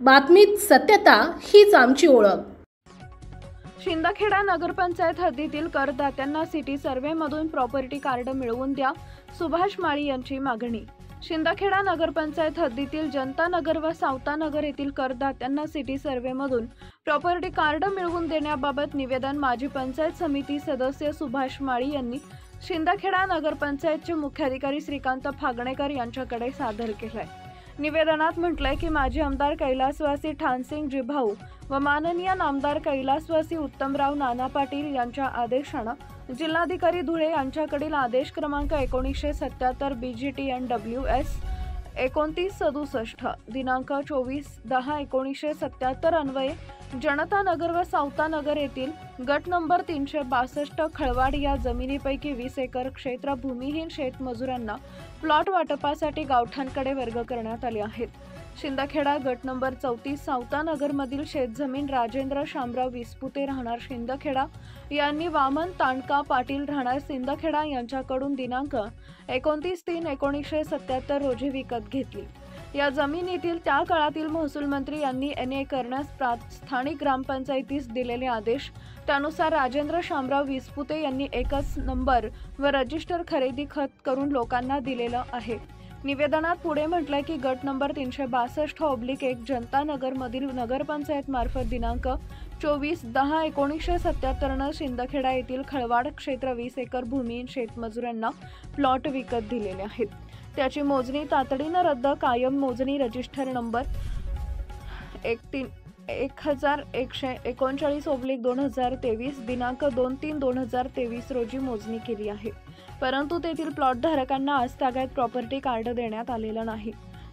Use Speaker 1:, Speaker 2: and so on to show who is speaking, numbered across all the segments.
Speaker 1: बातमीत सत्यता हीच आमची ओळख।
Speaker 2: शिंदखेडा नगरपंचायत हद्दीतील करदात्यांना सिटी सर्व्हेमधून प्रॉपर्टी कार्ड मिळवून द्या, सुभाष माळी यांची मागणी। शिंदखेडा नगरपंचायत हद्दीतील जनता नगर व सावता नगर येथील करदात्यांना सिटी सर्व्हेमधून प्रॉपर्टी कार्ड मिळवून देण्याबाबत निवेदन माजी पंचायत समिती सदस्य सुभाष माळी यांनी शिंदखेडा नगरपंचायतचे मुख्याधिकारी श्रीकांत फागणेकर यांच्याकडे सादर केले आहे। निवेदनात म्हटलंय की माजी आमदार कैलासवासी ठाणसिंग जिभाऊ व माननीय नामदार कैलासवासी उत्तमराव नाना पाटील यांच्या आदेशानं जिल्हाधिकारी धुळे यांच्याकडील आदेश क्रमांक 1977 BGTNWS 2967 दिनांक 24/10/1977 अन्वये जनता नगर व सावता नगर येथील गट नंबर 362 खळवाड या जमिनीपैकी 20 एकर क्षेत्र भूमिहीन शेतमजुरांना प्लॉट वाटपासाठी गावठाणकडे वर्ग करण्यात आले आहेत। शिंदखेडा गट नंबर 34 सावता नगर मधील शेतजमीन राजेंद्र शामराव विस्पुते राहणार शिंदखेडा यांनी वामन तांडका पाटील राहणार शिंदखेडा यांच्याकडून दिनांक 29/3/1977 रोजी विकत घेतली। या जमिनीतील त्या काळातील महसूल मंत्री यांनी NA करण्यास स्थानिक ग्रामपंचायतीस दिलेले आदेश त्यानुसार राजेंद्र शामराव विस्पुते यांनी एकच नंबर व रजिस्टर खरेदी खत करून लोकांना दिलेलं आहे। निवेदनात पुढे म्हटलंय की गट नंबर 362/1 जनता नगर मधील नगरपंचायत मार्फत दिनांक 24/10/1977 न शिंदखेडा येथील खळवाड क्षेत्र 20 एकर भूमिहीन शेतमजुरांना प्लॉट विकत दिलेले आहेत। त्याची मोजणी तातडीनं रद्द, कायम मोजणी रजिस्टर नंबर 1139/2023 दिनांक 2/3/2023 रोजी मोजणी केली आहे, परंतु तेथील प्लॉट धारकांना आज तागायत प्रॉपर्टी कार्ड देण्यात आलेलं नाही।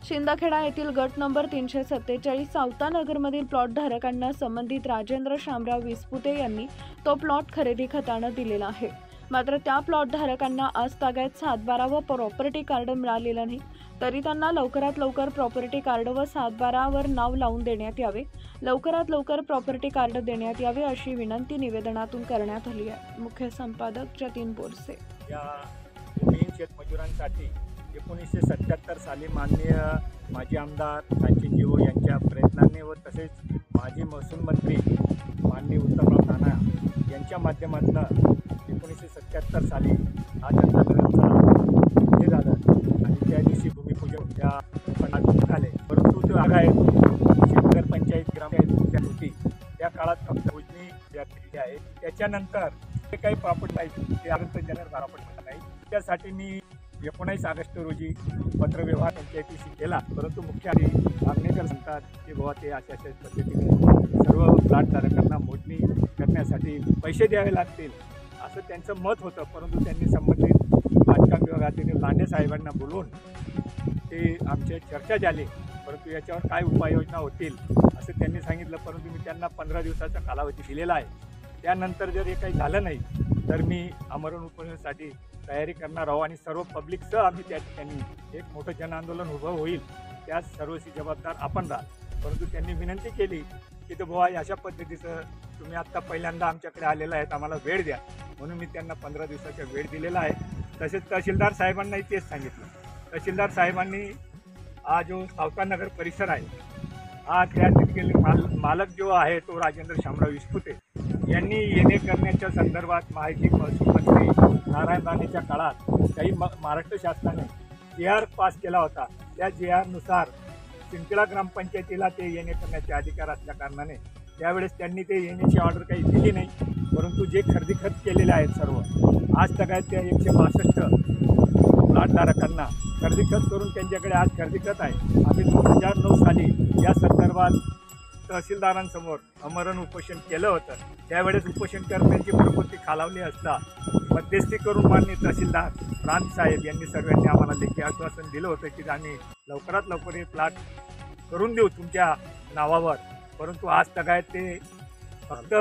Speaker 2: शिंदखेडा येथील गट नंबर 347 सावता नगरमधील प्लॉट धारकांना संबंधित राजेंद्र शामराव विस्पुते यांनी तो प्लॉट खरेदी खतानं दिलेला आहे, मात्र त्या प्लॉट धारकांना आज तागायत 7/12 व प्रॉपर्टी कार्ड मिळालेलं नाही, तरी त्यांना लवकरात लवकर प्रॉपर्टी कार्ड व 7/12 वर नाव लावून देण्यात यावे, लवकरात लवकर प्रॉपर्टी कार्ड देण्यात यावे अशी विनंती निवेदनातून करण्यात आली आहे। मुख्य संपादक जतीन बोरसे।
Speaker 3: या भूमिहीन शेतमजुरांसाठी 1977 साली माननीय माजी आमदार ठाणसिंग जिभाऊ यांच्या प्रयत्नाने व तसेच माजी महसूल मंत्री माननीय उत्तमराव नाना यांच्या माध्यमातून 1977 साली हा जनता नगरचा हे झालं आणि त्या दिवशी भूमिपूजन त्या लोकांना झाले, परंतु तो आगाय नगर पंचायत ग्रामपंचायत होती त्या काळात फक्त मोजणी केली आहे। त्याच्यानंतर जे काही प्रॉपर्टी आहे ते अर्थ जनरल प्रॉपर्टी नाही, त्यासाठी मी 19 ऑगस्ट रोजी पत्रव्यवहार पंचायतीशी केला, परंतु मुख्याधिकारी फागणेकर सांगतात की बाबा ते अशा पद्धतीने सर्व प्लॉट धारकांना मोजणी करण्यासाठी पैसे द्यावे लागतील असं त्यांचं मत होतं, परंतु त्यांनी संबंधित बांधकाम विभागातील लांडे साहेबांना बोलवून ते आमच्या चर्चा झाली, परंतु याच्यावर काय उपाययोजना होतील असं त्यांनी सांगितलं, परंतु मी त्यांना 15 दिवसाचा कालावधी दिलेला आहे। त्यानंतर जर हे काही झालं नाही तर मी आमरण उपोषणासाठी तयारी करणार आहोत आणि सर्व पब्लिकसह आम्ही त्या ठिकाणी एक मोठं जनआंदोलन उभं होईल, त्यात सर्वस्वी जबाबदार आपण राहाल। परंतु त्यांनी विनंती केली की तो बुवा अशा पद्धतीचं तुम्ही आत्ता पहिल्यांदा आमच्याकडे आलेला आहेत, आम्हाला वेळ द्या, म्हणून मी त्यांना 15 दिवसाचा वेळ दिलेला आहे। तसेच तहसीलदार साहेबांनाही तेच सांगितलं। तहसीलदार साहेबांनी हा जो सावता नगर परिसर आहे हा त्या तिथले मालक जो आहे तो राजेंद्र शामराव विस्पुते यांनी येणे करण्याच्या संदर्भात माहिती महसूल मंत्री नारायण राणेच्या काळात काही महाराष्ट्र शासनाने JR पास केला होता, त्या JR नुसार शिंदखेडा ग्रामपंचायतीला ते येणे करण्याचे अधिकार असल्या कारणाने त्यावेळेस त्यांनी ते येण्याची ऑर्डर काही दिली नाही, परंतु जे खरेदी खत केलेले आहेत सर्व आज तगायत त्या 162 प्लॉट धारकांना खरेदी खत करून त्यांच्याकडे आज खरेदी खत आहे। आम्ही 2009 साली या संदर्भात तहसीलदारांसमोर आमरण उपोषण केलं होतं, त्यावेळेस उपोषणकर्त्यांची प्रकृती खालावली असता मध्यस्थी करून माननीय तहसीलदार प्रांत साहेब यांनी सर्वांनी आम्हाला लेखी आश्वासन दिलं होतं की आम्ही लवकरात लवकर हे प्लॉट करून देऊ तुमच्या नावावर, परंतु आज तगायत ते फक्त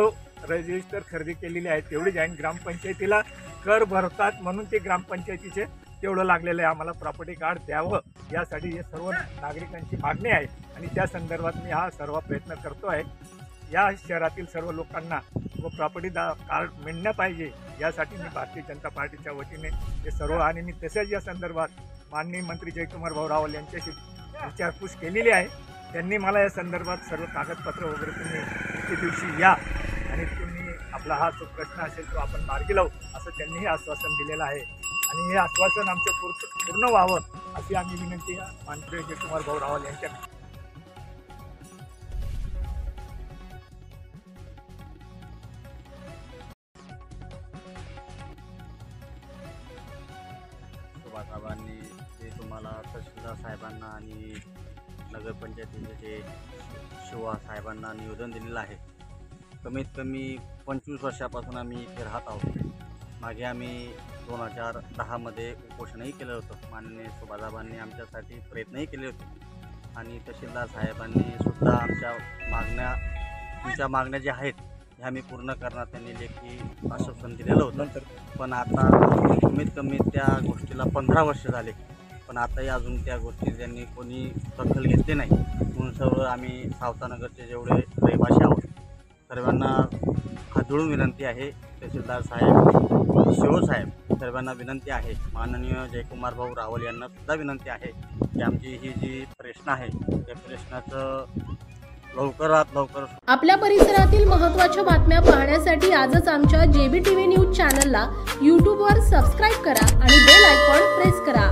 Speaker 3: रजिस्टर खरेदी केलेली आहे तेवढीच आहे, ग्रामपंचायतीला कर भरतात म्हणून ते ग्रामपंचायतीचे तेवढं लागलेलं आहे, आम्हाला प्रॉपर्टी कार्ड द्यावं यासाठी हे सर्व नागरिकांची मागणी आहे आणि त्या संदर्भात मी हा सर्व प्रयत्न करतो आहे। या शहरातील सर्व लोकांना व प्रॉपर्टी कार्ड मिळणं पाहिजे यासाठी मी भारतीय जनता पार्टीच्या वतीने हे सर्व आणि मी तसेच या संदर्भात माननीय मंत्री जयकुमार भाऊ रावल यांच्याशी विचारपूस केलेली आहे त्यांनी मला या संदर्भात सर्व कागदपत्र वगैरे तुम्ही एके दिवशी या आणि तुम्ही आपला हा जो प्रश्न असेल तो आपण मार्गी लावू असं त्यांनीही आश्वासन दिलेलं आहे आणि हे आश्वासन आमचं पूर्ण व्हावं अशी आम्ही विनंती माननीय जयकुमार भाऊ रावल यांच्या
Speaker 4: साहेबांनी ते तुम्हाला तहसीलदार साहेबांना आणि नगरपंचायतीचे जे शिवा साहेबांना निवेदन दिलेलं आहे. कमीत कमी 25 वर्षापासून आम्ही इथे राहत आहोत. मागे आम्ही 2010मध्ये उपोषणही केलं होतं. माननीय सुभाषबाबांनी आमच्यासाठी प्रयत्नही केले होते आणि तहसीलदार साहेबांनी सुद्धा आमच्या मागण्या ज्या आहेत ह्या मी पूर्ण करणार त्यांनी लेखी आश्वासन दिलेलं होतं. पण आता कमीत कमी त्या गोष्टीला 15 वर्ष झाले, पण आताही अजून त्या गोष्टी त्यांनी कोणी दखल घेतली नाही. म्हणून सर्व आम्ही सावतानगरचे जेवढे रहिवासी आहोत सर्वांना हात जोडून विनंती आहे, तहसीलदार साहेब, शिवसाहेब सर्वांना विनंती आहे, माननीय जयकुमार भाऊ रावल यांना सुद्धा विनंती आहे की आमची ही जी प्रश्न आहे त्या प्रश्नाचं लवकरात लवकर.
Speaker 1: आपल्या परिसरातील महत्त्वाच्या बातम्या पाहण्यासाठी आजच आमच्या JBTV न्यूज चॅनलला YouTubeवर सबस्क्राईब करा आणि बेल आयकॉन प्रेस करा.